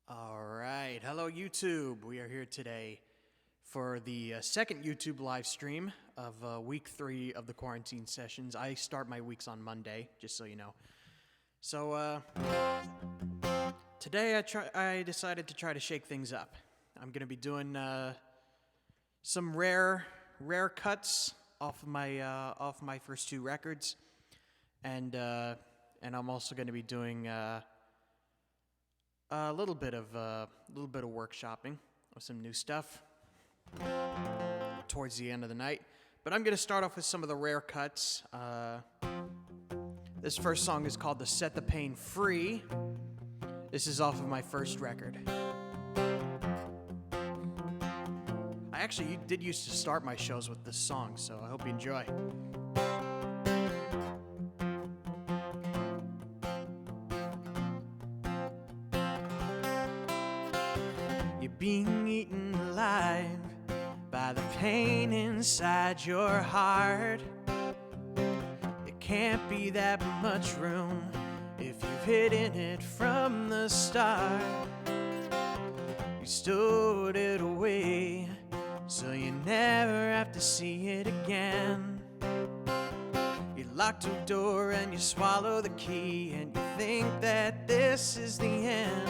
All right. Hello, YouTube. We are here today for the second YouTube live stream of week 3 of the quarantine sessions. I start my weeks on Monday, just so you know. So, today I decided to try to shake things up. I'm going to be doing some rare cuts off my first 2 records, and I'm also going to be doing a little bit of workshopping with some new stuff towards the end of the night. But I'm going to start off with some of the rare cuts. This first song is called "To Set the Pain Free." This is off of my first record. I actually did used to start my shows with this song, so I hope you enjoy. being eaten alive by the pain inside your heart. It can't be that much room if you've hidden it from the start. You stored it away so you never have to see it again. You locked your door and you swallow the key, and you think that this is the end.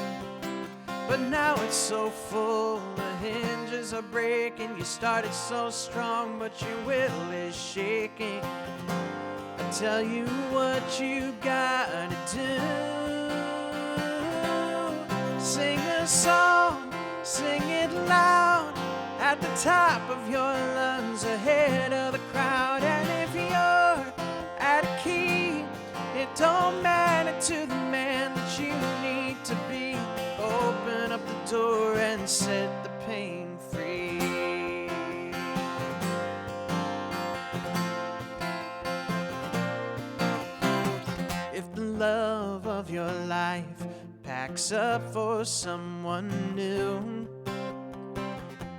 But now it's so full, the hinges are breaking. You started so strong, but your will is shaking. I tell you what you gotta do. Sing a song, sing it loud, at the top of your lungs, ahead of the crowd. And if you're out of key, it don't matter to the man that you need to be. Open up the door and set the pain free. If the love of your life packs up for someone new,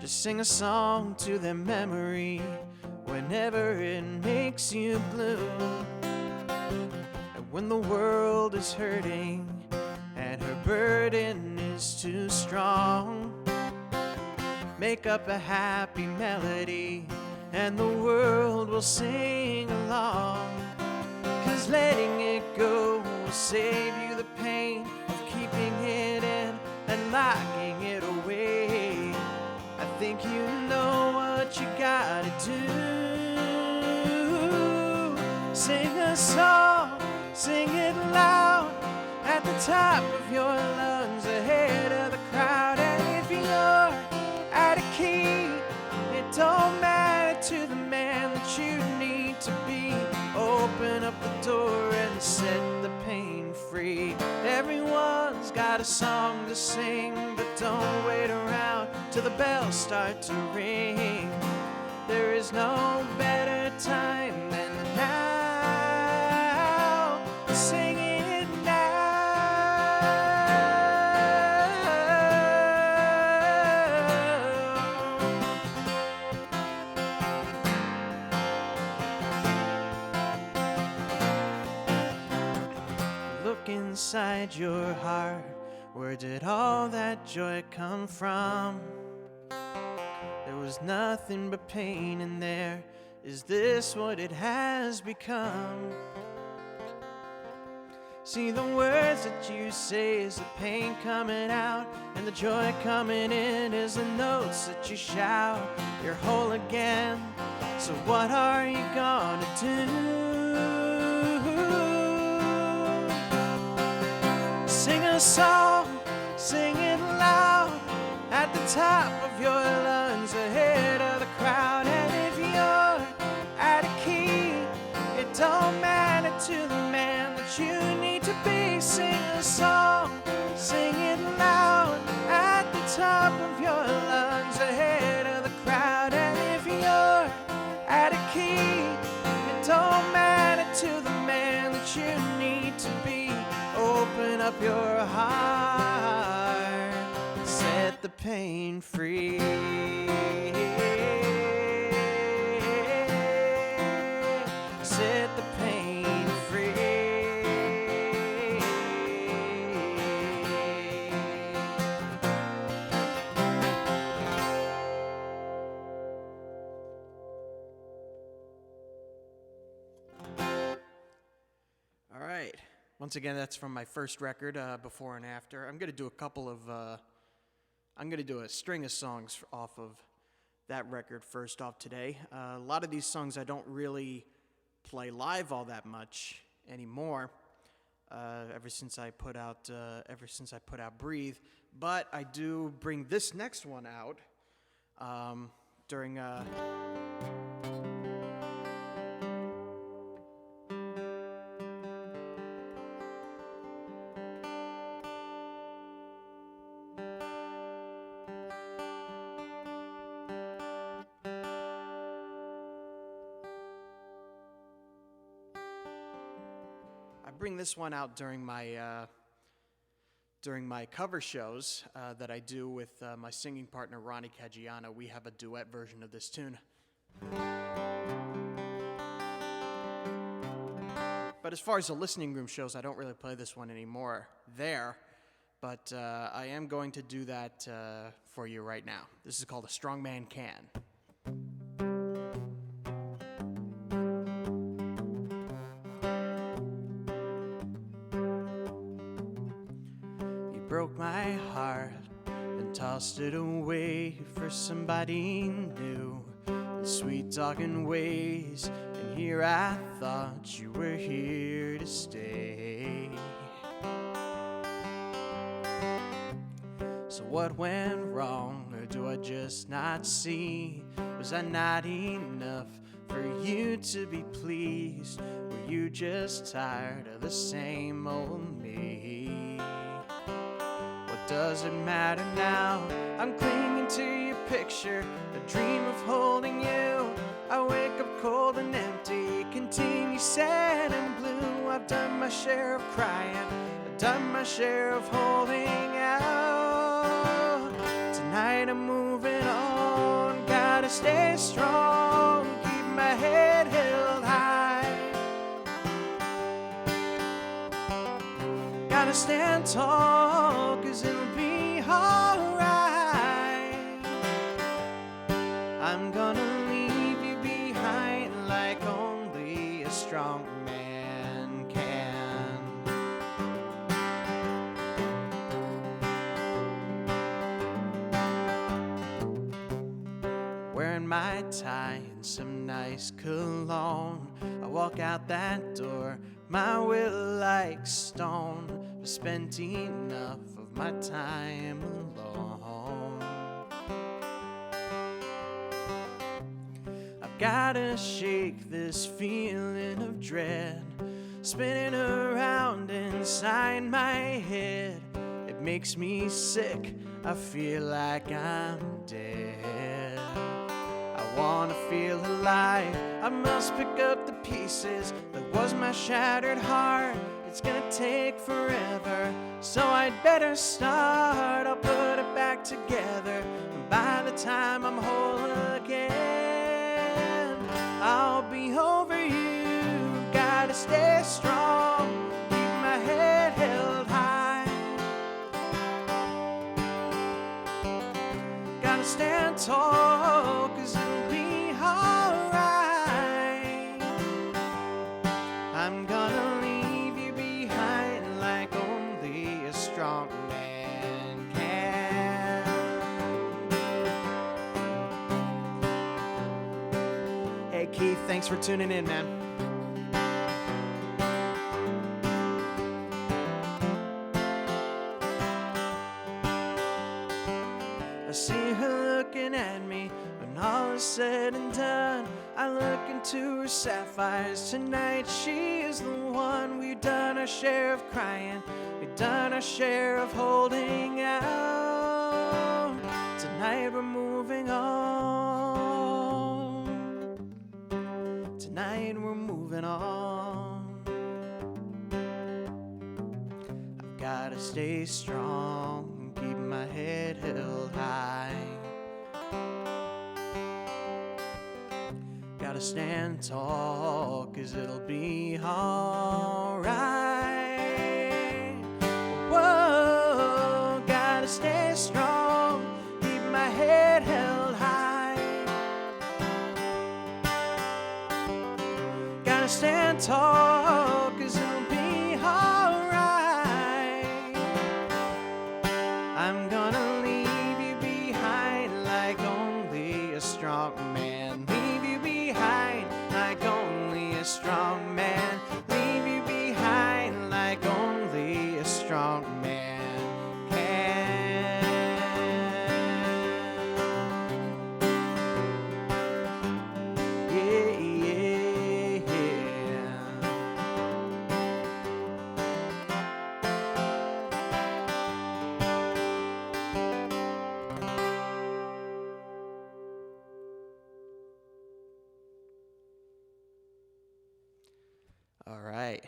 just sing a song to their memory whenever it makes you blue. And when the world is hurting and her burden is too strong, make up a happy melody and the world will sing along. 'Cause letting it go will save you the pain of keeping it in and locking it away. I think you know what you gotta do. Sing a song, sing it loud, at the top of your lungs, ahead of the crowd. And if you're out of key, it don't matter to the man that you need to be. Open up the door and set the pain free. Everyone's got a song to sing, but don't wait around till the bells start to ring. There is no better time than now. Sing it now. Look inside your heart. Where did all that joy come from? There was nothing but pain in there. Is this what it has become? See, the words that you say is the pain coming out, and the joy coming in is the notes that you shout. You're whole again, so what are you gonna do? Sing a song, sing it loud, at the top of your lungs, ahead of the crowd. And if you're out of key, it don't matter to the man that you need to be. Sing a song, sing it loud, at the top of your lungs, ahead of the crowd. And if you're out of key, it don't matter to the man that you need to be. Open up your heart, set the pain free. Set the pain free. All right. Once again, that's from my first record, Before and After. I'm going to do a couple of, I'm going to do a string of songs off of that record first off today. A lot of these songs I don't really play live all that much anymore, ever since I put out Breathe. But I do bring this next one out during I bring this one out during my during my cover shows that I do with my singing partner Ronnie Caggiano, we have a duet version of this tune. But as far as the listening room shows, I don't really play this one anymore there, but I am going to do that for you right now. This is called A Strong Man Can. You broke my heart and tossed it away for somebody new. Sweet talking ways, and here I thought you were here to stay. So what went wrong, or do I just not see? Was I not enough for you to be pleased? Were you just tired of the same old me? What does it matter now? I'm clinging to your picture, a dream of holding you. I wake up cold and empty, continue sad and blue. I've done my share of crying, I've done my share of holding out. Tonight I'm moving on, gotta stay strong, keep my head held high. Gotta stand tall, 'cause it'll be alright. I'm gonna leave you behind like only a strong man can. Wearing my tie and some nice cologne, I walk out that door, my will like stone. I've spent enough of my time alone. I've gotta shake this feeling of dread spinning around inside my head. It makes me sick, I feel like I'm dead. I wanna feel alive, I must pick up the pieces that was my shattered heart. It's gonna take forever, so I'd better start. I'll put it back together, and by the time I'm whole again, I'll be over you. Gotta stay strong, keep my head held high. Gotta stand tall, 'cause it'll be alright. I'm gonna leave you behind like only a strong man can. Hey Keith, thanks for tuning in, man. I see her looking at me when all is said and done. I look into her sapphires tonight. She is the one. We've done our share of crying, we've done our share of holding out. Tonight we're moving on. Tonight we're moving on. I've gotta stay strong, keep my head held high. Gotta stand tall, 'cause it'll be alright. Whoa, gotta stay strong, keep my head held high. Gotta stand tall, 'cause it'll be alright. I'm gonna leave you behind like only a strong man. Leave you behind like only a strong man. Leave you behind like only a strong man can. Yeah, yeah, yeah. All right.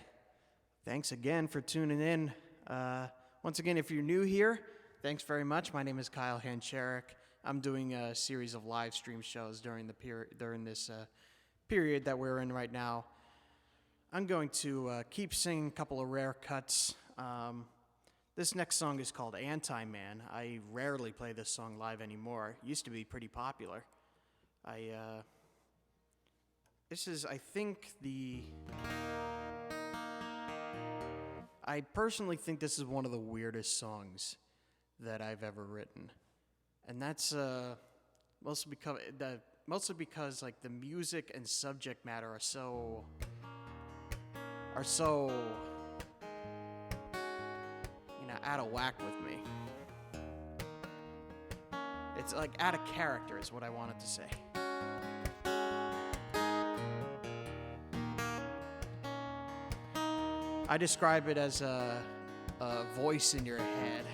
Thanks again for tuning in. Once again, if you're new here, thanks very much. My name is Kyle Hancherik. I'm doing a series of live stream shows during this period that we're in right now. I'm going to keep singing a couple of rare cuts. This next song is called Anti-Man. I rarely play this song live anymore. It used to be pretty popular. I personally think this is one of the weirdest songs that I've ever written. And that's mostly because like the music and subject matter are so out of whack with me. It's like out of character is what I wanted to say. I describe it as a voice in your head.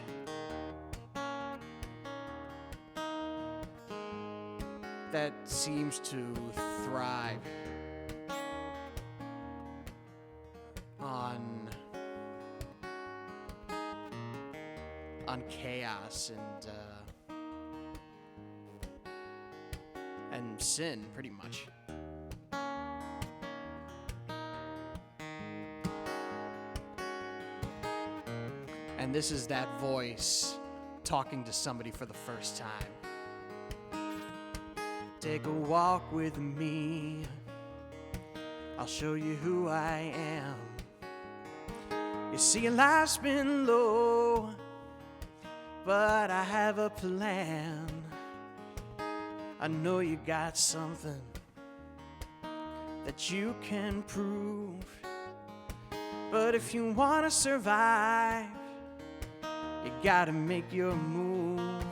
That seems to thrive on chaos and sin, pretty much. And this is that voice talking to somebody for the first time. Take a walk with me. I'll show you who I am. You see, life's been low, but I have a plan. I know you got something that you can prove. But if you want to survive, you gotta make your move.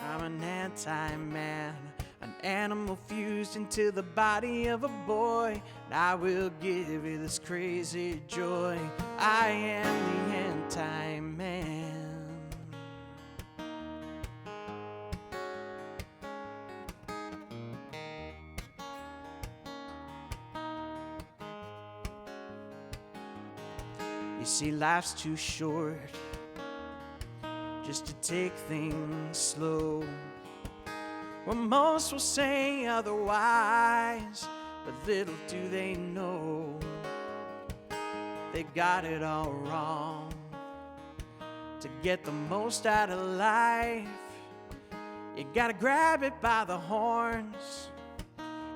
I'm an anti-man, an animal fused into the body of a boy. And I will give you this crazy joy. I am the anti-man. You see, life's too short just to take things slow. Well, most will say otherwise, but little do they know they got it all wrong. To get the most out of life, you gotta grab it by the horns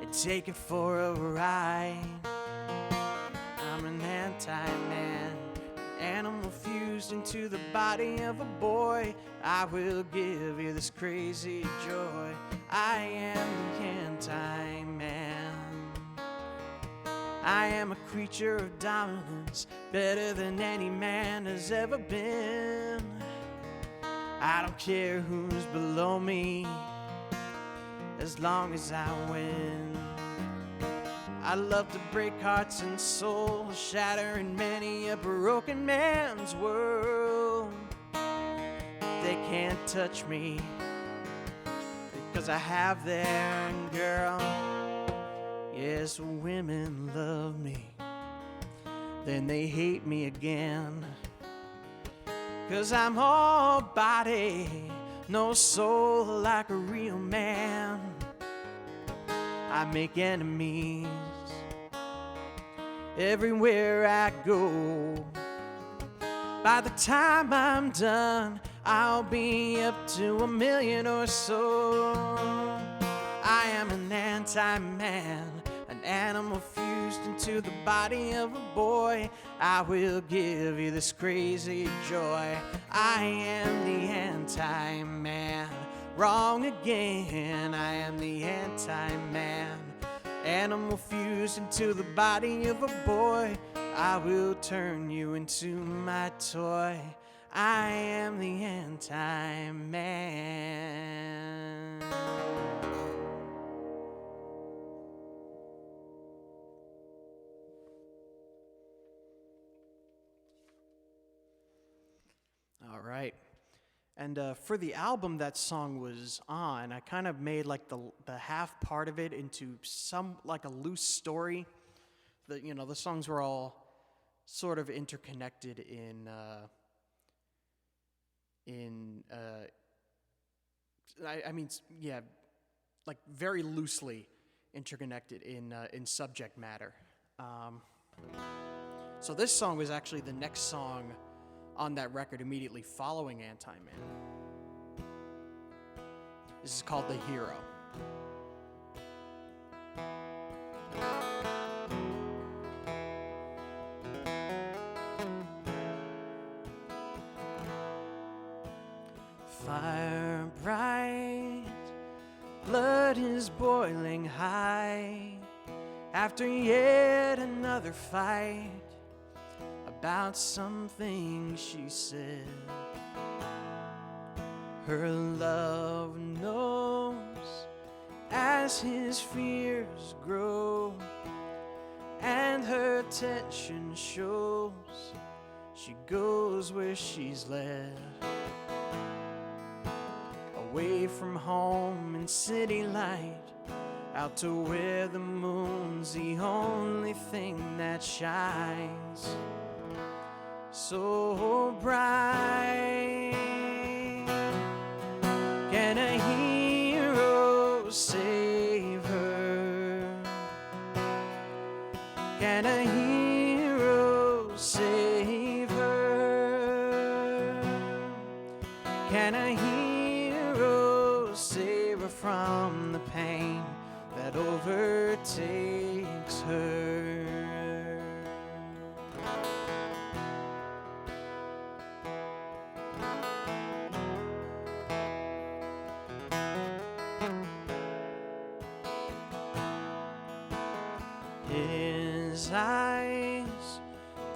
and take it for a ride. I'm an anti-man, animal fused into the body of a boy. I will give you this crazy joy. I am the anti-man. I am a creature of dominance, better than any man has ever been. I don't care who's below me, as long as I win. I love to break hearts and souls, shattering many a broken man's world. They can't touch me, because I have their girl. Yes, women love me, then they hate me again. 'Cause I'm all body, no soul like a real man. I make enemies everywhere I go. By the time I'm done, I'll be up to 1,000,000 or so. I am an anti-man, an animal fused into the body of a boy. I will give you this crazy joy. I am the anti-man. Wrong again, I am the anti-man. Animal fused into the body of a boy. I will turn you into my toy. I am the anti-man. All right. And for the album that song was on, I kind of made like the half part of it into some like a loose story. The songs were all sort of interconnected in I mean, yeah, like very loosely interconnected in subject matter. So this song was actually the next song on that record immediately following Anti-Man. This is called The Hero. Fire bright, blood is boiling high after yet another fight about something she said. Her love knows as his fears grow, and her tension shows. She goes where she's led, away from home and city light, out to where the moon's the only thing that shines so bright. Can a hero save her? Can a hero save her? Can a hero save her from the pain that overtakes her? His eyes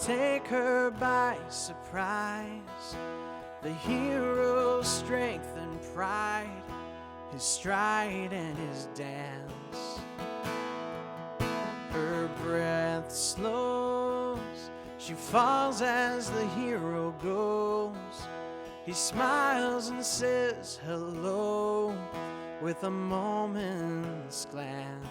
take her by surprise, the hero's strength and pride, his stride and his dance. Her breath slows, she falls as the hero goes. He smiles and says hello with a moment's glance.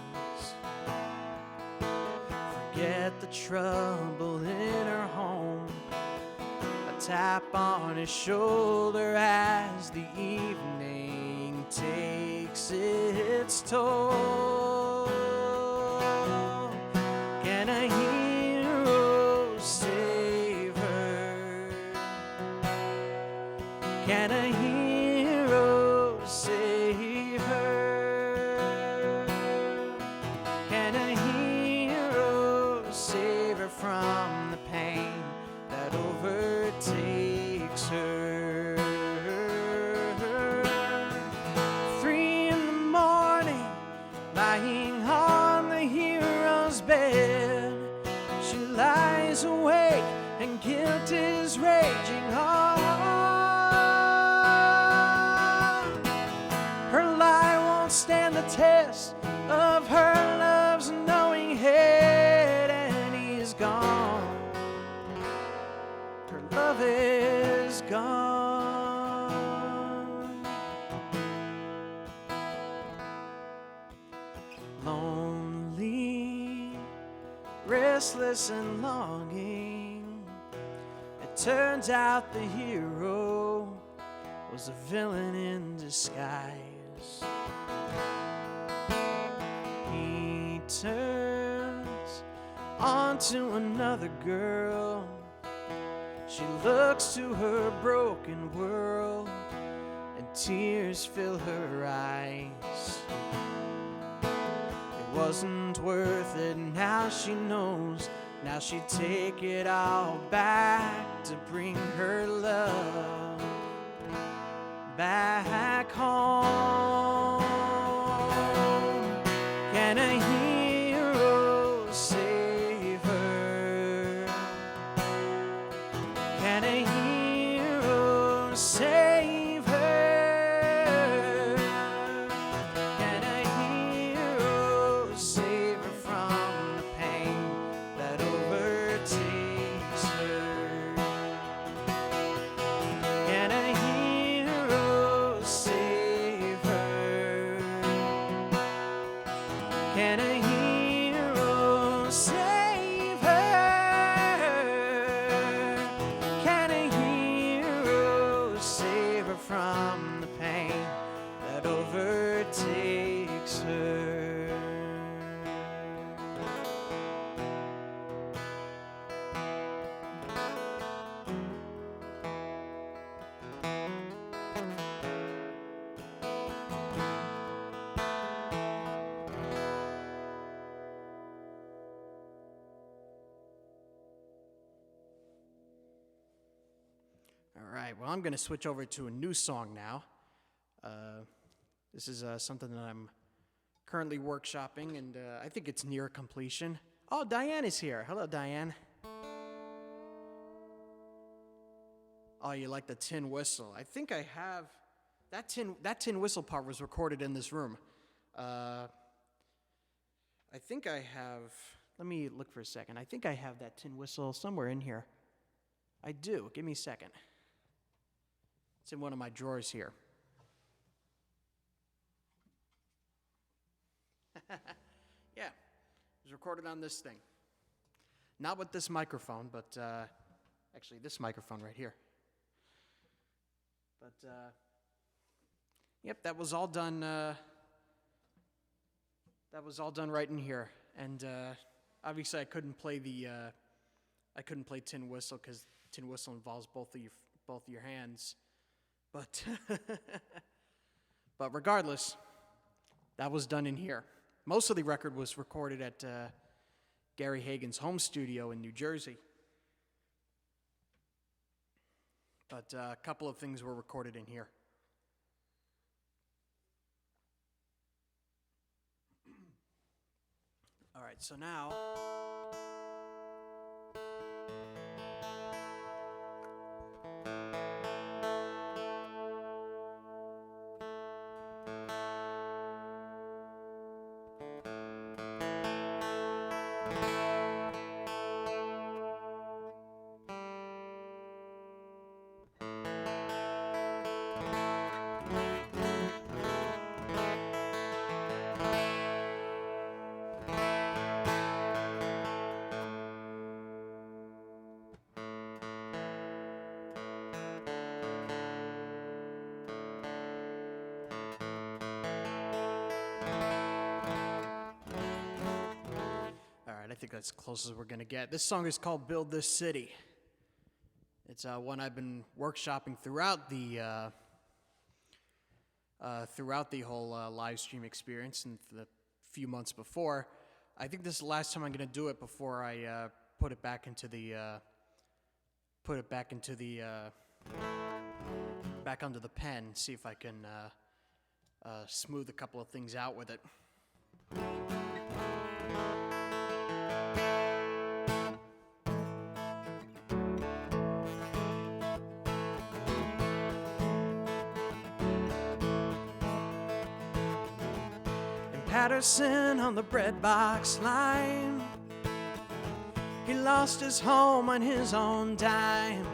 Forget the trouble in her home, a tap on his shoulder as the evening takes its toll. Can a hero save her? Can a hero save her? Can a hero save her from the pain that overtakes her? 3 in the morning, lying on the hero's bed, she lies awake and guilt is raging on. Her lie won't stand the test of her love's knowing head, and he's gone. Her love is gone. Lonely, restless and longing, it turns out the hero was a villain in disguise. He turns onto another girl. She looks to her broken world, and tears fill her eyes. It wasn't worth it, now she knows. Now she'd take it all back to bring her love back home. Can a hero save her? Can a hero save her? Can a hero save her from the pain that overtakes her? Can a hero save her? right, well, I'm going to switch over to a new song now. This is something that I'm currently workshopping, and I think it's near completion. Oh, Diane is here. Hello, Diane. Oh, you like the tin whistle. I think I have... That tin whistle part was recorded in this room. I think I have... Let me look for a second. I think I have that tin whistle somewhere in here. I do. Give me a second. It's in one of my drawers here. Yeah, it was recorded on this thing. Not with this microphone, but actually this microphone right here. But, yep, that was all done. That was all done right in here. And obviously, I couldn't play tin whistle because tin whistle involves both of your hands. But but regardless, that was done in here. Most of the record was recorded at Gary Hagen's home studio in New Jersey. But a couple of things were recorded in here. All right, so now... I think that's as close as we're going to get. This song is called Build This City. It's one I've been workshopping throughout the whole live stream experience and for the few months before. I think this is the last time I'm going to do it before I put it back into the back under the pen. See if I can smooth a couple of things out with it. Patterson on the bread box line. He lost his home on his own dime.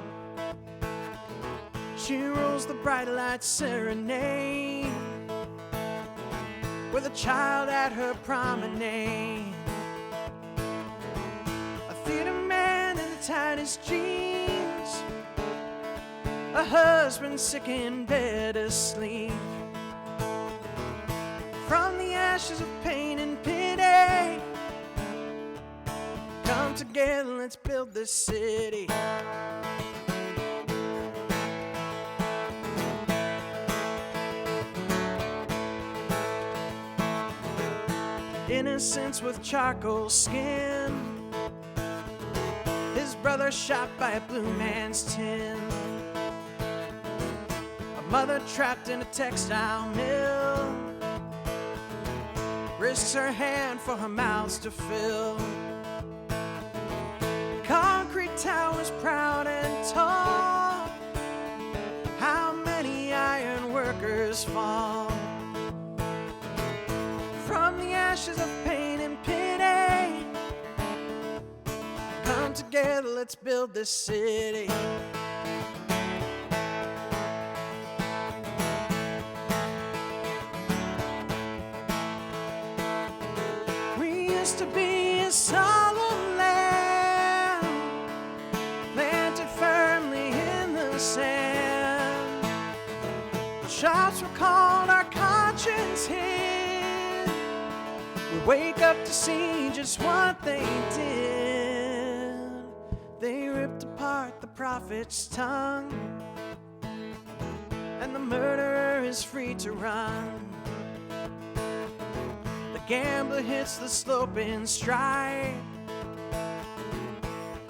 She rolls the bright light serenade with a child at her promenade. A theater man in the tightest jeans, a husband sick in bed asleep. From the ashes of pain and pity, come together, let's build this city. Innocence with charcoal skin, his brother shot by a blue man's tin. A mother trapped in a textile mill risks her hand for her mouths to fill. Concrete towers proud and tall, how many iron workers fall? From the ashes of pain and pity, come together, let's build this city. To be a solemn land, planted firmly in the sand. The shots were called, our conscience hid. We wake up to see just what they did. They ripped apart the prophet's tongue, and the murderer is free to run. Gambler hits the slope in stride,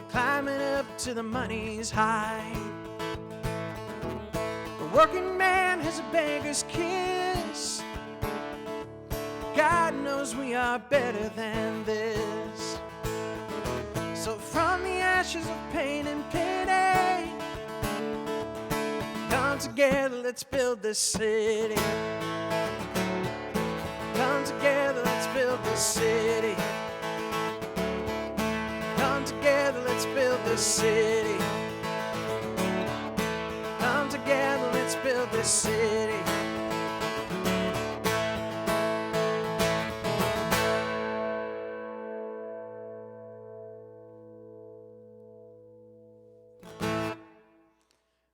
climbing up to the money's high. working man has a beggar's kiss. God knows we are better than this. So from the ashes of pain and pity, come together, let's build this city. Come together, let's build this city. Come together, let's build this city. Come together, let's build this city.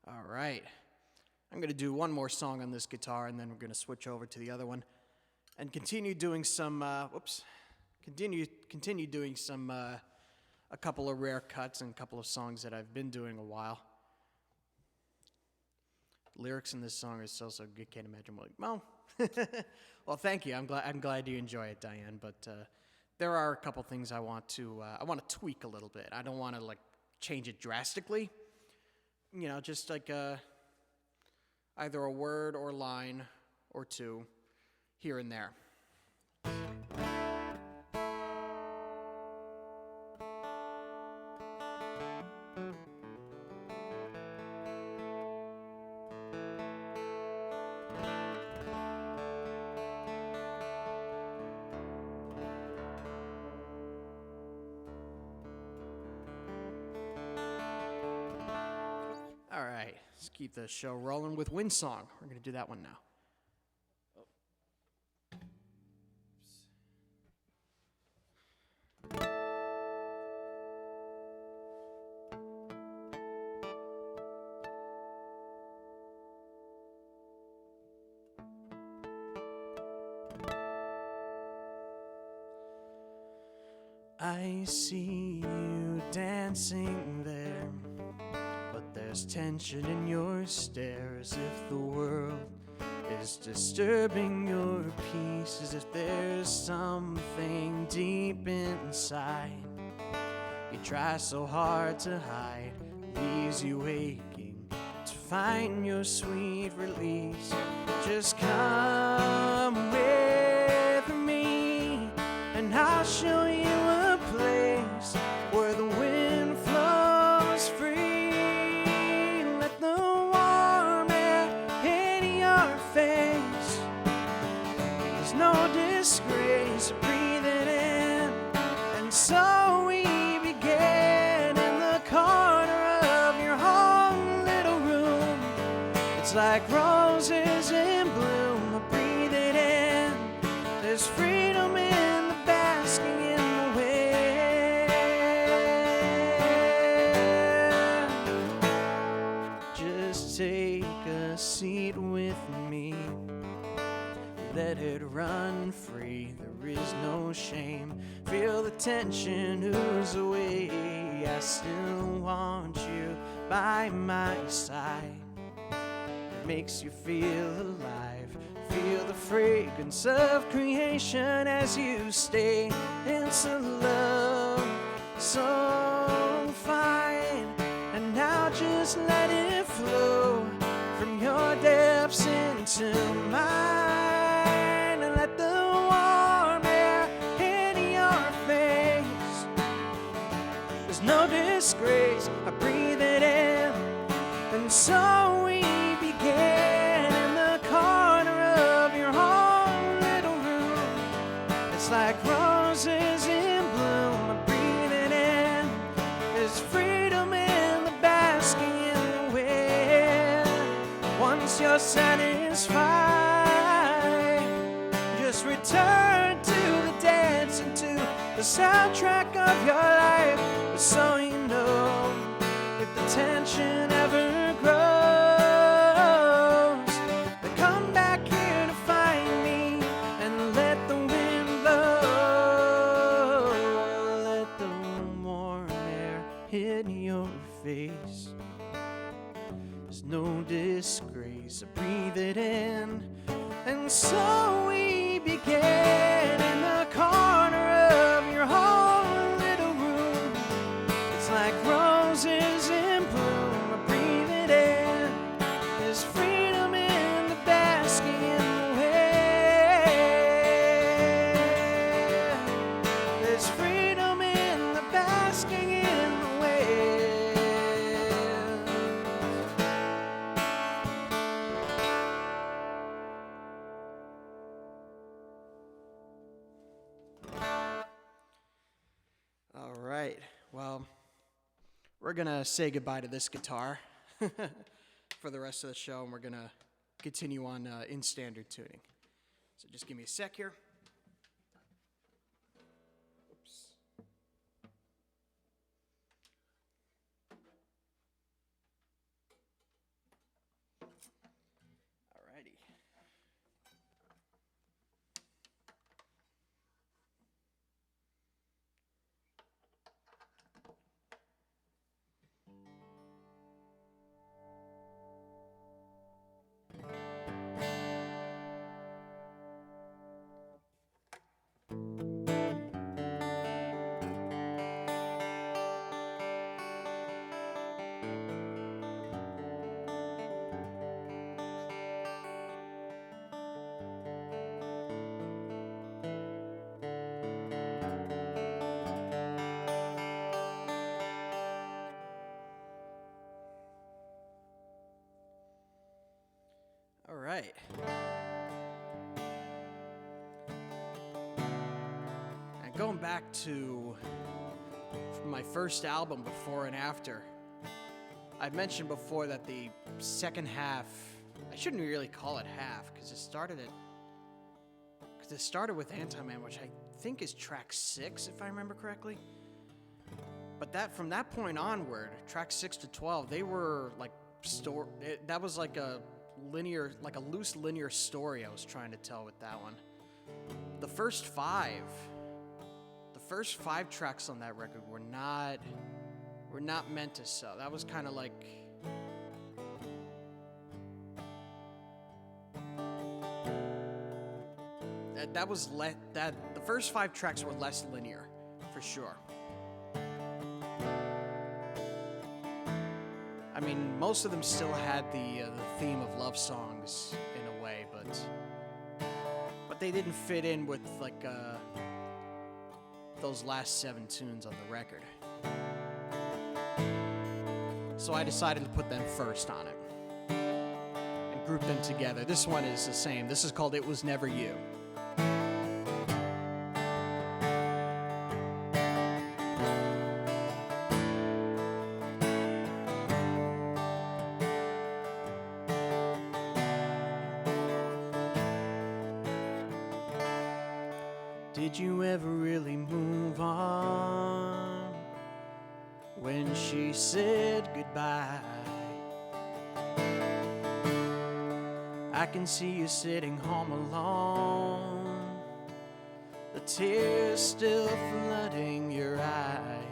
All right. I'm going to do one more song on this guitar, and then we're going to switch over to the other one and continue doing some, continue doing some, a couple of rare cuts and a couple of songs that I've been doing a while. Lyrics in this song are so good, can't imagine what. Well, well, thank you. I'm glad you enjoy it, Diane. But there are a couple things I want to tweak a little bit. I don't want to like change it drastically. You know, just like either a word or line or two here and there. All right, let's keep the show rolling with Wind Song. We're going to do that one now. I see you dancing there, but there's tension in your stare, as if the world is disturbing your peace, as if there's something deep inside you try so hard to hide, leaves you aching to find your sweet release. Just come with me and I'll show you a place where the wind flows free. Let the warm air hit your face. There's no disgrace, breathe it in. And so we began in the corner of your home little room. It's like roses in bloom, breathe it in. There's freedom in the basking in the wind. Just take a seat with me, let it run free. There is no shame, feel the tension ooze away. I still want you by my side. It makes you feel alive. Feel the fragrance of creation as you stay into love so fine. And now just let it flow from your depths into mine. And let the warm air hit your face. There's no disgrace, I breathe it in. And so we began in the corner of your home little room. It's like roses in bloom, I breathe it in. There's freedom in the basking in the wind. Once you're satisfied, just return to the dance and to the soundtrack of your life. But so you know, if the tension ever grows, then come back here to find me and let the wind blow. Let the warm air hit your face. There's no disgrace, I breathe it in. And so we began in the corner of your home little room. It's like roses in bloom, I breathe it in. There's freedom we're gonna say goodbye to this guitar for the rest of the show, and we're gonna continue on in standard tuning. So just give me a sec here. Oops. Alrighty. All right. And going back to my first album, Before and After, I've mentioned before that the second half, I shouldn't really call it half, because it started with Anti-Man, which I think is track 6, if I remember correctly. But from that point onward, track 6 to 12, they were like that was like a loose linear story I was trying to tell with that one. The first five tracks on that record were not meant to sell. That was kind of like the first 5 tracks were less linear, for sure. I mean, most of them still had the theme of love songs in a way, but they didn't fit in with like those last 7 tunes on the record. So I decided to put them first on it and group them together. This one is the same. This is called It Was Never You. Did you ever really move on when she said goodbye? I can see you sitting home alone, the tears still flooding your eyes.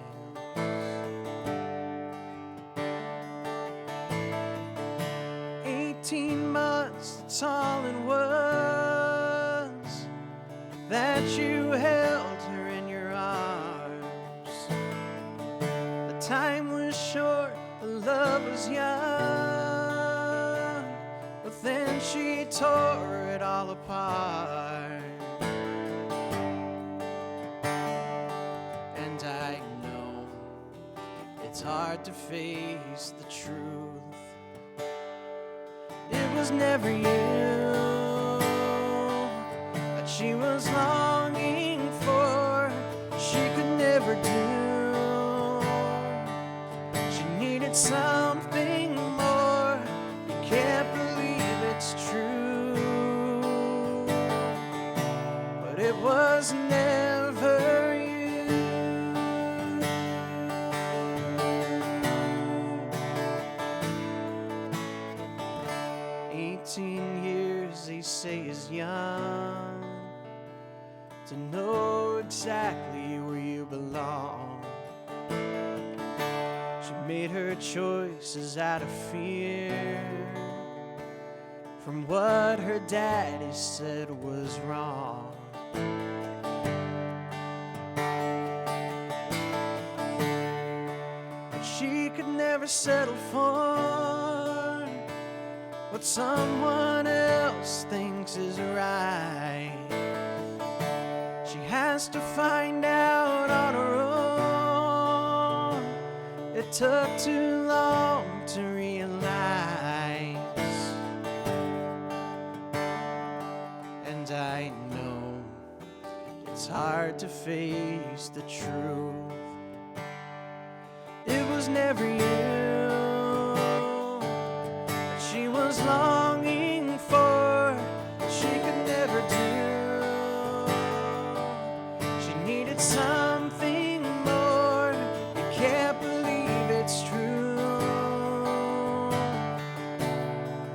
18 months, that's all it was, that you held her in your arms. The time was short, the love was young, but then she tore it all apart. And I know it's hard to face the truth. It was never you that she was longing for, she could never do. She needed something more, you can't believe it's true. But it was never you. 18 years they say is young to know exactly where you belong. She made her choices out of fear from what her daddy said was wrong. But she could never settle for what someone else thinks is right. She has to find out on her own. It took too long to realize. And I know it's hard to face the truth. It was was never you that she was longing for, she could never do. She needed something more. You can't believe it's true,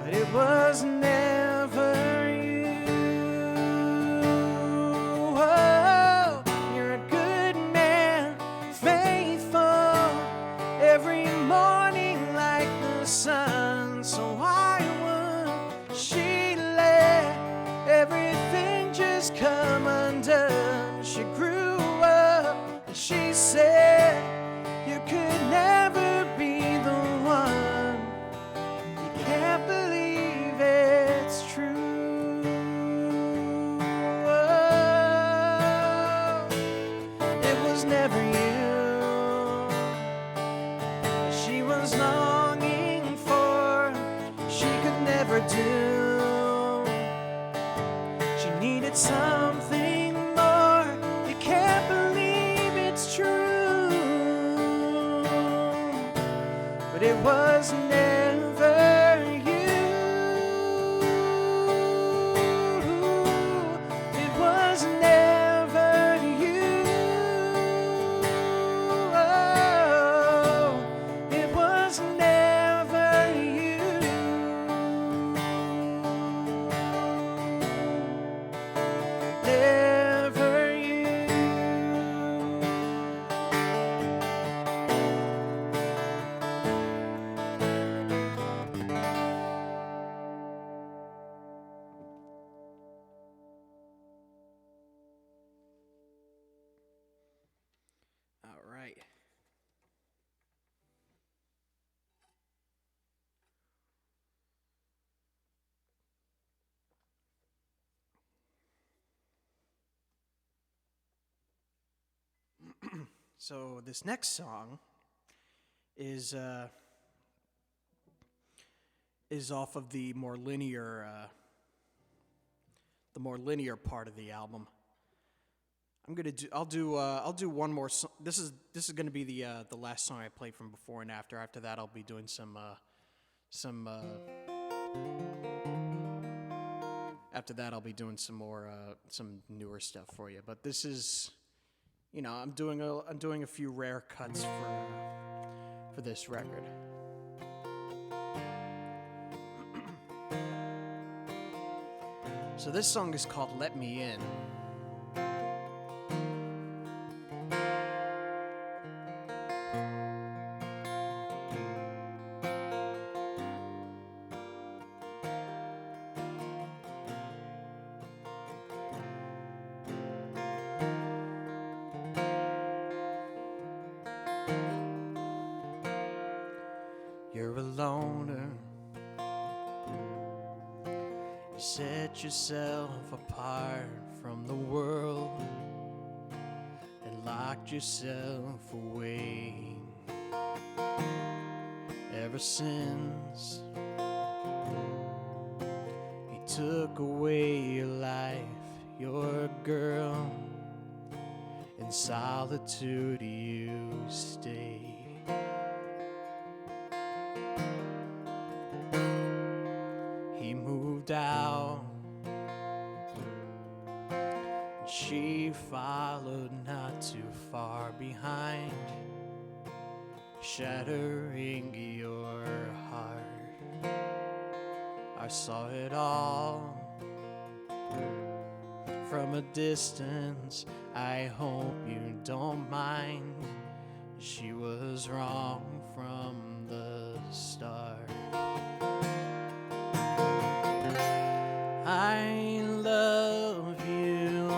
but it was never you. Oh, you're a good man, faithful, every morning like the sun. So why would she let everything just come undone? She grew up and she said you could never be the one. You can't believe it's true. Oh, it was never you she was longing for, she could never do. She needed something more. You can't believe it's true, but it was never you. It was never you. Oh, it was never you. Never you. All right. So this next song is off of the more linear part of the album. I'll do one more song. This is gonna be the last song I played from Before and After. After that, I'll be doing after that I'll be doing some more some newer stuff for you. But this is, you know, I'm doing a few rare cuts for this record. So this song is called Let Me In. You're a loner. You set yourself apart from the world and locked yourself away. Ever since he took away your life, you're a girl. In solitude you stay. He moved out, and she followed not too far behind, shattering your heart. I saw it all from a distance. I hope you don't mind. She was wrong from the start. I love you,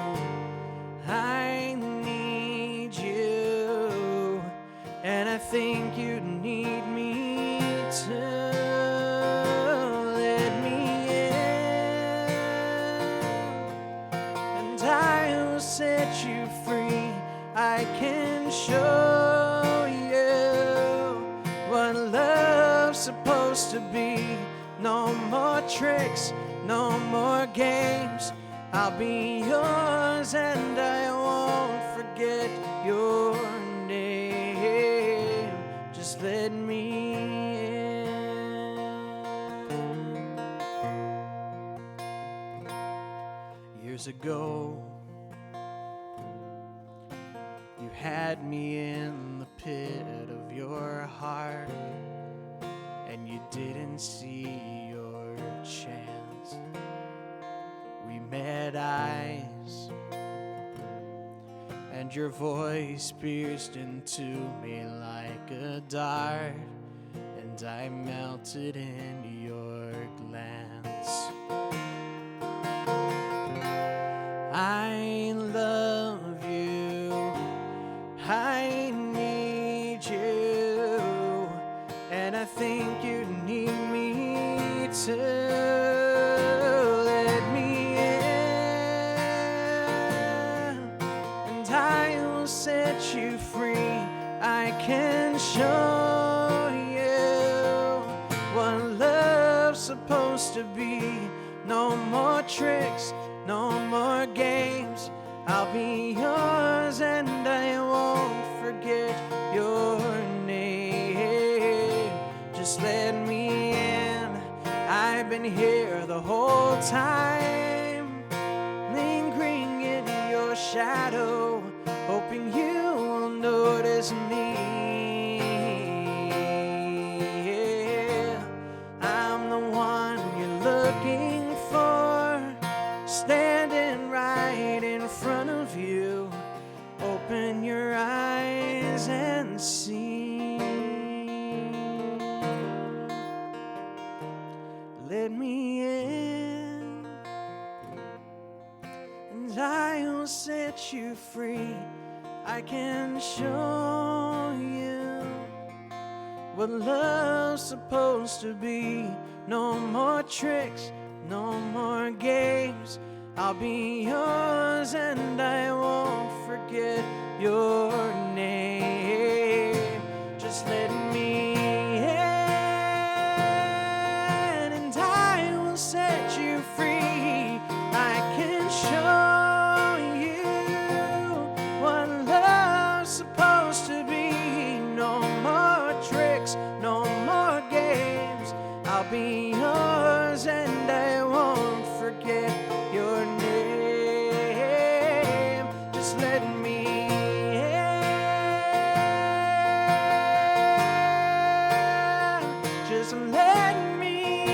I need you, and I think you need me too. Let me in, and I will set you free. I can show you what love's supposed to be. No more tricks, no more games. I'll be yours and I won't forget your name. Just just let me in. Years ago, you had me in the pit of your heart, and you didn't see your chance. We met eyes, and your voice pierced into me like a dart, and I melted in your glance. I love you, I need you, and I think you need me too. Let me in, and I will set you free. I can show you what love's supposed to be. No more tricks, no more games. I'll be yours and I won't forget your name. Just let me in. I've been here the whole time, lingering in your shadow, hoping you will notice me. I'm the one you're looking for, standing right in front of you. Open your eyes and see. Let me in, and I will set you free. I can show you what love's supposed to be. No more tricks, no more games. I'll be yours and I won't forget your name. Just let me in, and I will set you free. I can show you what love's supposed to be. No more tricks, no more games. I'll be yours and I won't forget your name. Just let me in. Just let me in.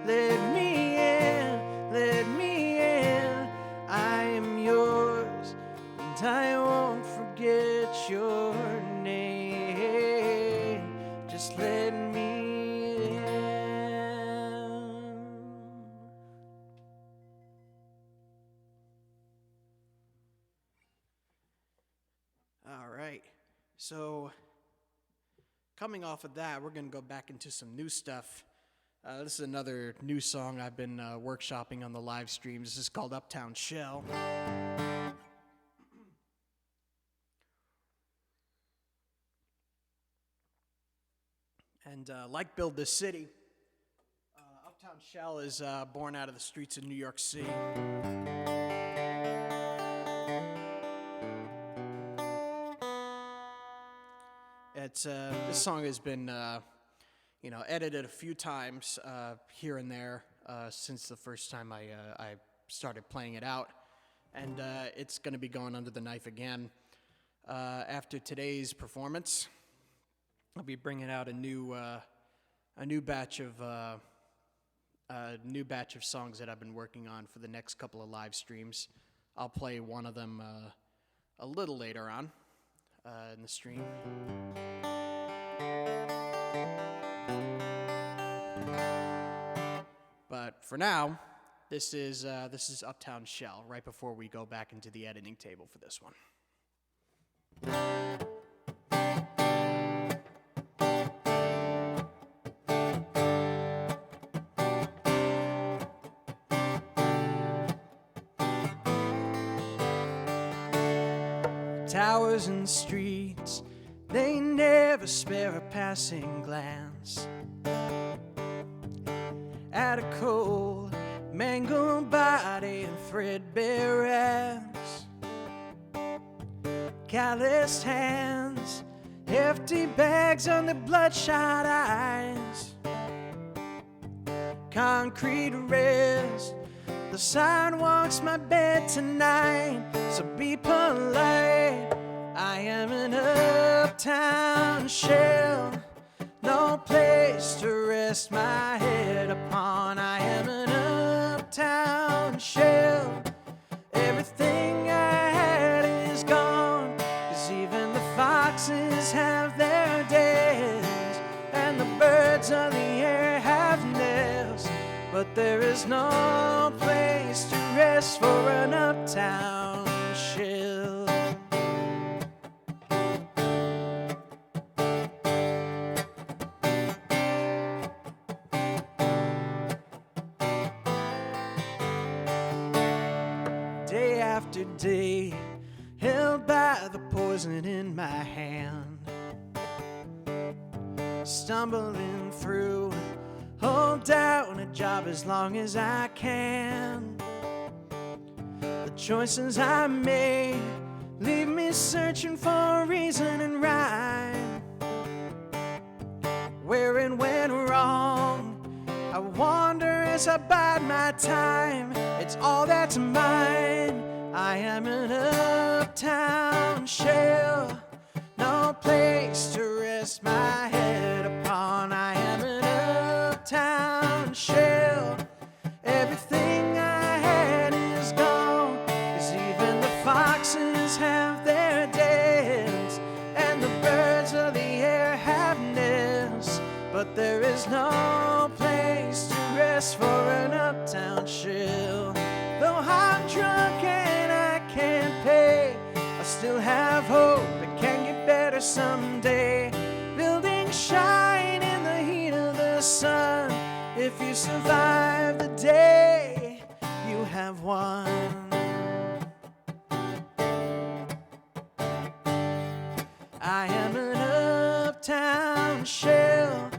Let me in. Let me in. I am yours and I won't forget your name. Just let me in. All right. So, coming off of that, we're going to go back into some new stuff. This is another new song I've been workshopping on the live streams. This is called Uptown Shell. And like Build This City, Uptown Shell is born out of the streets of New York City. This song has been, edited a few times here and there since the first time I started playing it out, and it's going to be going under the knife again after today's performance. I'll be bringing out a new batch of songs that I've been working on for the next couple of live streams. I'll play one of them a little later on in the stream. But for now, this is Uptown Shell. Right before we go back into the editing table for this one. Towers and streets, they never spare a passing glance at a cold, mangled body and threadbare rags. calloused hands, hefty bags on the bloodshot eyes. Concrete rest, the sidewalk's my bed tonight, so be polite. I am an uptown shell, no place to rest my head upon. I am an uptown shell, everything I had is gone, 'cause even the foxes have their days, and the birds of the air have nests, but there is no place to rest for an uptown shell. Day after day, held by the poison in my hand, stumbling through, hold down a job as long as I can. The choices I made leave me searching for reason and rhyme. Where it went wrong, I wonder as I bide my time. It's all that's mine. I am an uptown shell, no place to rest my head upon. I am an uptown shell, everything I had is gone, 'cause even the foxes have their dens, and the birds of the air have nests, but there is no place to rest for an uptown shell. Though I'm drunk and I can't pay, I still have hope it can get better someday. Buildings shine in the heat of the sun. If you survive the day, you have won. I am an uptown shell,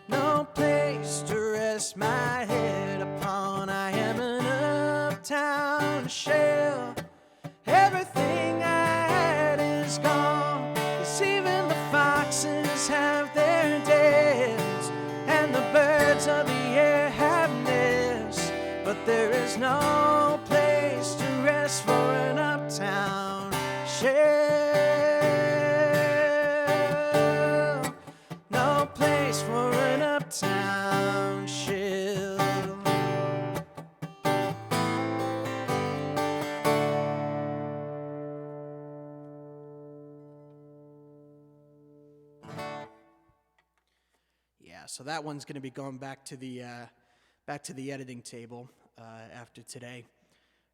no place to rest my head upon. I am an uptown shell, everything I had is gone, 'cause even the foxes have their dens, and the birds of the air have nests, but there is no place to rest for an uptown shell. No place for an uptown shell. Yeah, so that one's going to be going back to the editing table after today,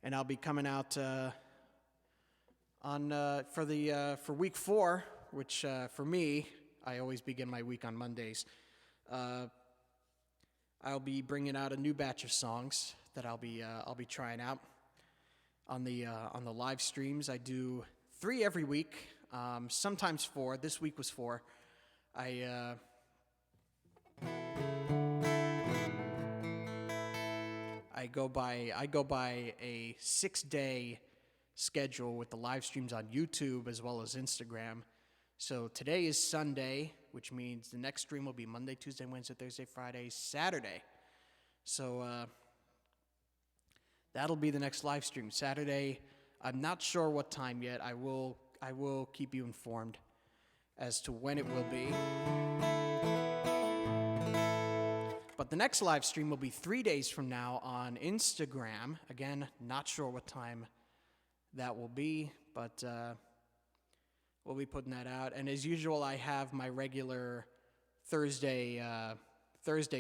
and I'll be coming out for week 4, which for me, I always begin my week on Mondays. I'll be bringing out a new batch of songs that I'll be trying out on the live streams. I do 3 every week, sometimes 4. This week was 4. I go by a 6-day schedule with the live streams on YouTube as well as Instagram. So today is Sunday, which means the next stream will be Monday, Tuesday, Wednesday, Thursday, Friday, Saturday. So that'll be the next live stream. Saturday, I'm not sure what time yet. I will keep you informed as to when it will be. But the next live stream will be 3 days from now on Instagram. Again, not sure what time that will be, but we'll be putting that out. And as usual, I have my regular Thursday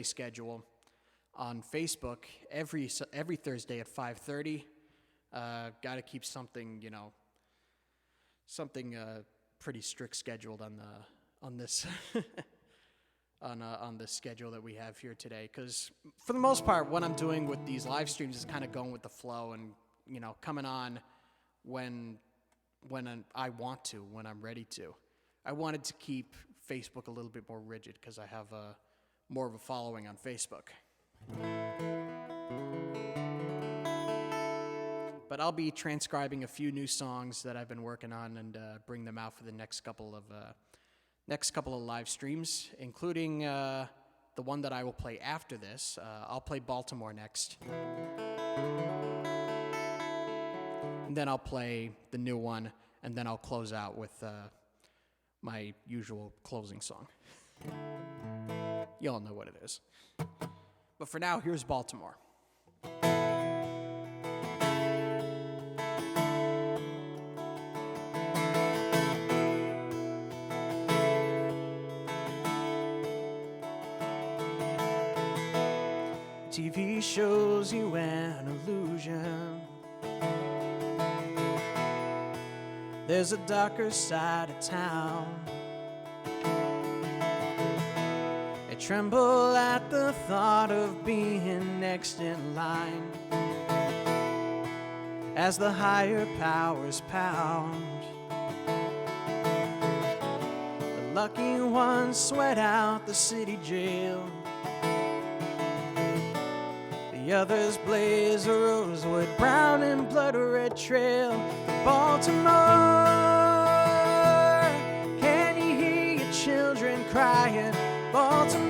schedule on Facebook every Thursday at 5:30. Got to keep something pretty strict scheduled on this on the schedule that we have here today. Because for the most part, what I'm doing with these live streams is kind of going with the flow and coming on when I want to, when I'm ready to. I wanted to keep Facebook a little bit more rigid because I have more of a following on Facebook. But I'll be transcribing a few new songs that I've been working on and bring them out for the next couple of live streams, including the one that I will play after this. I'll play Baltimore next. And then I'll play the new one, and then I'll close out with my usual closing song. You all know what it is. But for now, here's Baltimore. TV shows you an illusion. There's a darker side of town. I tremble at the thought of being next in line as the higher powers pound. The lucky ones sweat out the city jail. The others blaze a rosewood, brown and blood red trail. Baltimore, can you hear your children crying? Baltimore,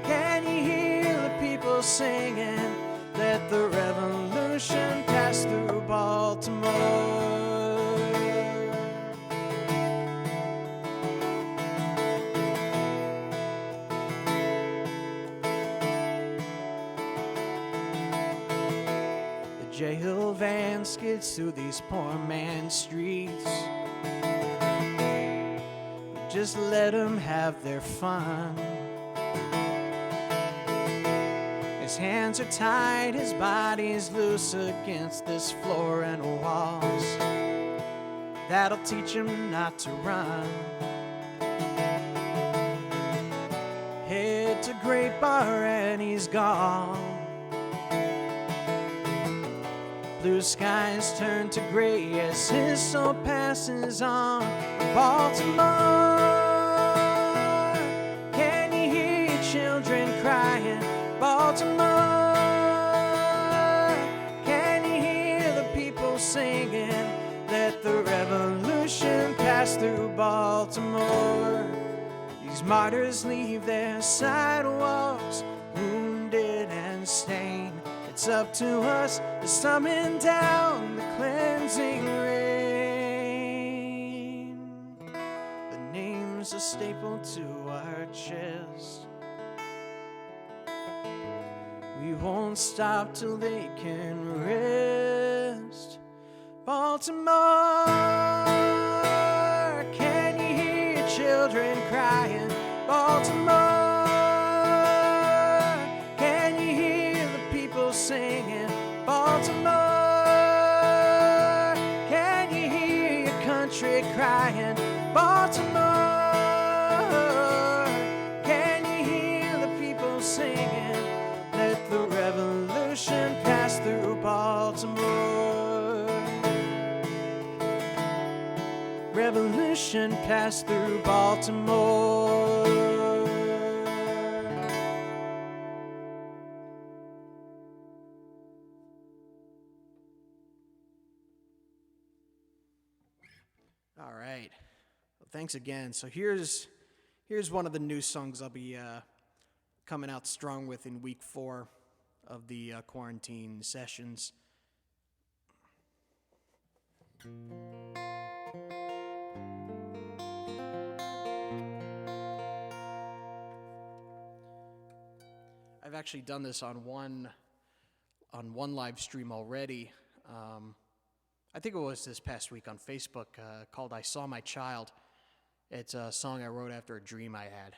can you hear the people singing? Let the revolution pass through Baltimore. J-Hill van skids through these poor man's streets. Just let them have their fun. His hands are tied, his body's loose against this floor and walls. That'll teach him not to run. Head to Great Bar and he's gone. Blue skies turn to gray as his soul passes on. Baltimore, can you hear your children crying? Baltimore, can you hear the people singing? Let the revolution pass through Baltimore. These martyrs leave their sidewalks wounded and stained. It's up to us to summon down the cleansing rain. The names are stapled to our chest. We won't stop till they can rest. Baltimore, can you hear your children crying? Baltimore, singing. Baltimore, can you hear your country crying? Baltimore, can you hear the people singing? Let the revolution pass through Baltimore. Revolution pass through Baltimore. All right. Well, thanks again. So here's one of the new songs I'll be coming out strong with in week 4 of the quarantine sessions. I've actually done this on one live stream already. I think it was this past week on Facebook, called I Saw My Child. It's a song I wrote after a dream I had.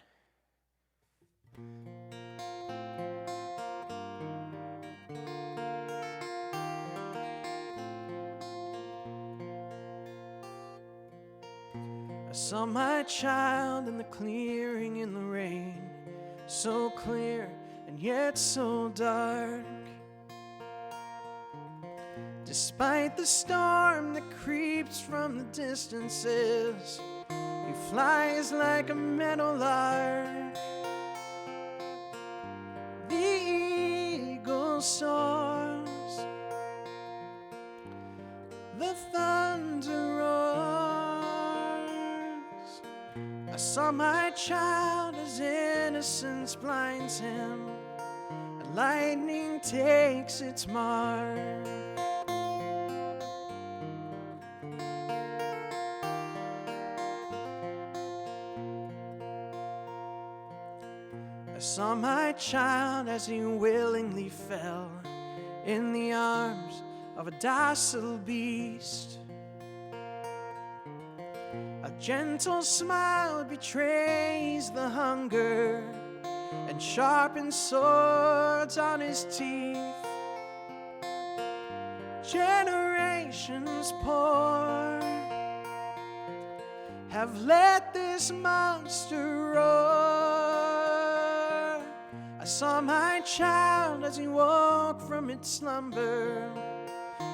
I saw my child in the clearing in the rain, so clear and yet so dark. Despite the storm that creeps from the distances, he flies like a meadowlark. The eagle soars thunder roars. I saw my child as innocence blinds him, and lightning takes its mark. I saw my child as he willingly fell in the arms of a docile beast. A gentle smile betrays the hunger, and sharpened swords on his teeth. Generations poor have let this monster roar. I saw my child as he woke from its slumber.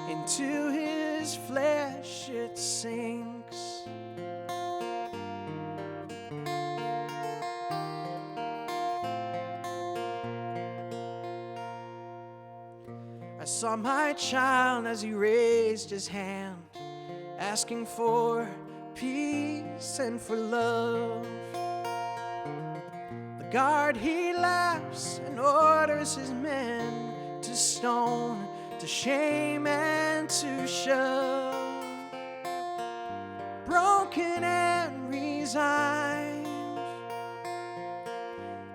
Into his flesh it sinks. I saw my child as he raised his hand, asking for peace and for love. The guard he laughs and orders his men to stone, to shame and to shove. Broken and resigned,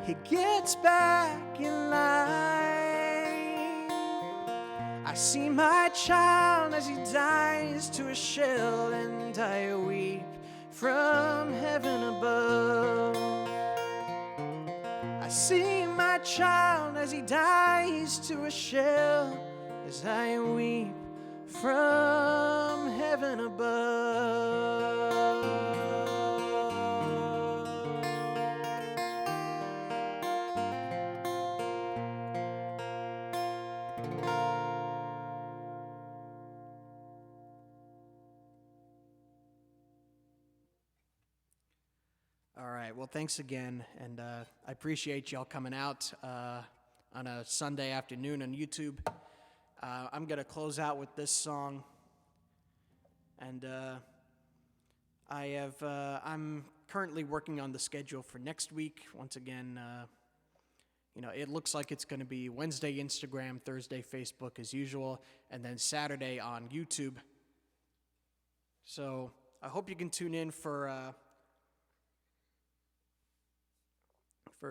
he gets back in line. I see my child as he dies to a shell, and I weep from heaven above. I see my child as he dies to a shell, as I weep from heaven above. All right, well, thanks again, and I appreciate y'all coming out on a Sunday afternoon on YouTube. I'm going to close out with this song, and I'm currently working on the schedule for next week. Once again, it looks like it's going to be Wednesday Instagram, Thursday Facebook as usual, and then Saturday on YouTube. So I hope you can tune in for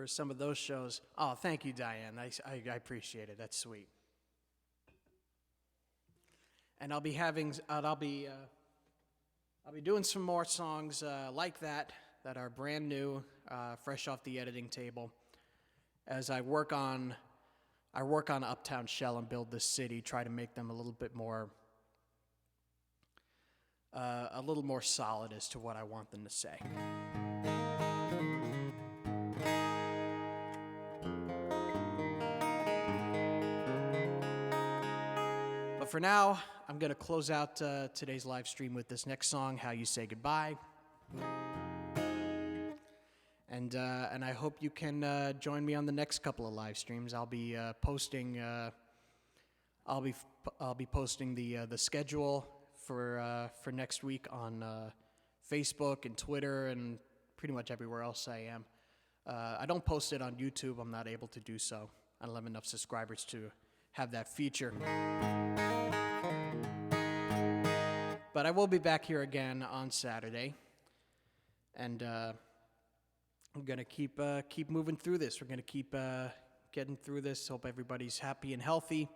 some of those shows. Oh, thank you, Diane. I appreciate it. That's sweet. And I'll be doing some more songs like that are brand new, fresh off the editing table, as I work on Uptown Shell and Build This City, try to make them a little more solid as to what I want them to say. But for now, I'm going to close out today's live stream with this next song, How You Say Goodbye. And I hope you can join me on the next couple of live streams. I'll be posting the schedule for next week on Facebook and Twitter and pretty much everywhere else I am. I don't post it on YouTube. I'm not able to do so. I don't have enough subscribers to have that feature. But I will be back here again on Saturday, and I'm gonna keep moving through this. We're gonna keep getting through this. Hope everybody's happy and healthy.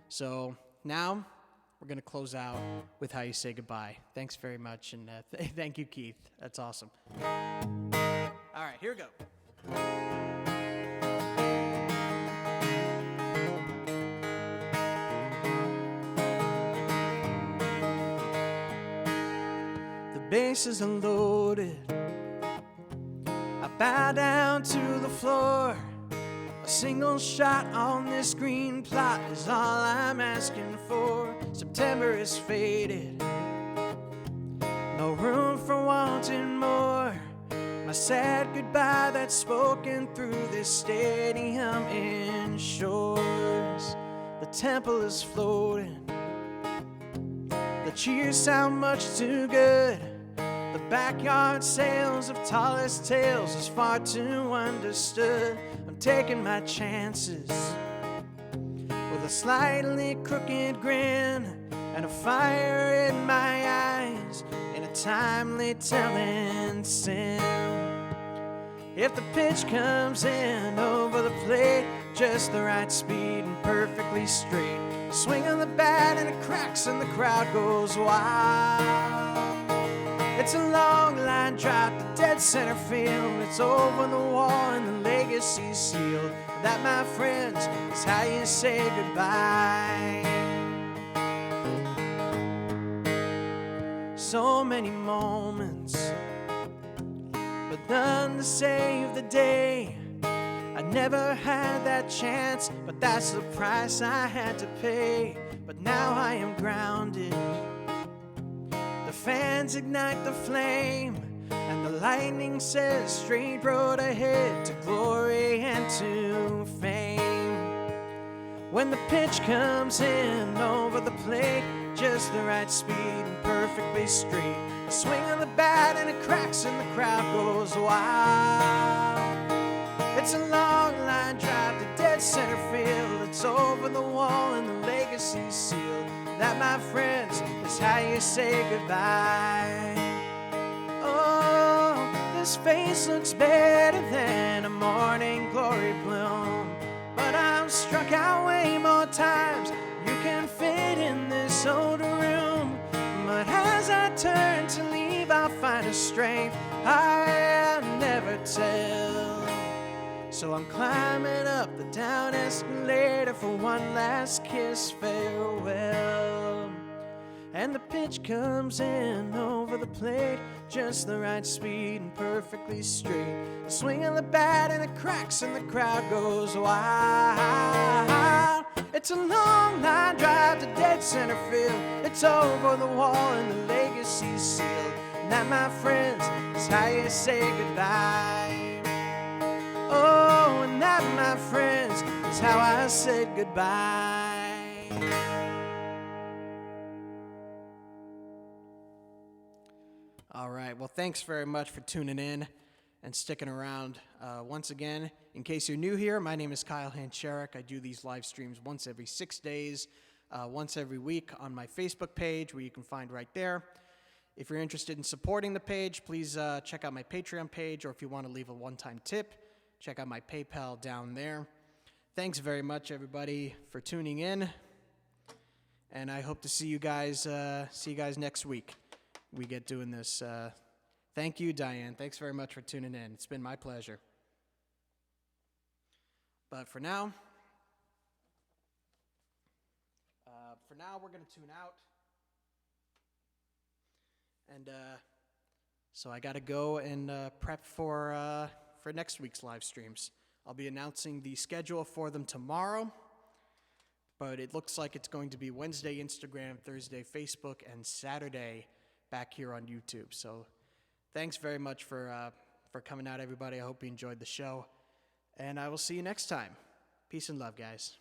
So now we're gonna close out with How You Say Goodbye. Thanks very much, and thank you, Keith. That's awesome. All right, here we go. Bases unloaded, I bow down to the floor. A single shot on this green plot is all I'm asking for. September is faded, no room for wanting more. My sad goodbye that's spoken through this stadium ensures the temple is floating. The cheers sound much too good. The backyard sales of tallest tales is far too understood. I'm taking my chances with a slightly crooked grin and a fire in my eyes in a timely telling sin. If the pitch comes in over the plate, just the right speed and perfectly straight, swing of the bat and it cracks and the crowd goes wild. It's a long line drive to dead center field. It's over the wall and the legacy sealed. That, my friends, is how you say goodbye. So many moments, but none to save the day. I never had that chance, but that's the price I had to pay. But now I am grounded. The fans ignite the flame, and the lightning says straight road ahead to glory and to fame. When the pitch comes in over the plate, just the right speed and perfectly straight, a swing of the bat and it cracks and the crowd goes wild. It's a long line drive to dead center field. It's over the wall and the legacy sealed. That, my friends, is how you say goodbye. Oh, this face looks better than a morning glory bloom, but I'm struck out way more times. You can fit in this old room, but as I turn to leave, I'll find a strength I'll never tell. So I'm climbing up the down escalator for one last kiss farewell. And the pitch comes in over the plate, just the right speed and perfectly straight. The swing of the bat and it cracks and the crowd goes wild. It's a long line drive to dead center field. It's over the wall and the legacy's sealed. And that, my friends, is how you say goodbye. Oh, and that, my friends, is how I said goodbye. All right, well, thanks very much for tuning in and sticking around. Once again, in case you're new here, my name is Kyle Hancherik. I do these live streams once every 6 days, once every week on my Facebook page, where you can find right there. If you're interested in supporting the page, please check out my Patreon page, or if you want to leave a one-time tip, check out my PayPal down there. Thanks very much, everybody, for tuning in, and I hope to see you guys next week. We get doing this. Thank you, Diane. Thanks very much for tuning in. It's been my pleasure. But for now, we're going to tune out. And so I got to go and prep for next week's live streams. I'll be announcing the schedule for them tomorrow, but it looks like it's going to be Wednesday, Instagram, Thursday, Facebook, and Saturday back here on YouTube. So thanks very much for coming out, everybody. I hope you enjoyed the show, and I will see you next time. Peace and love, guys.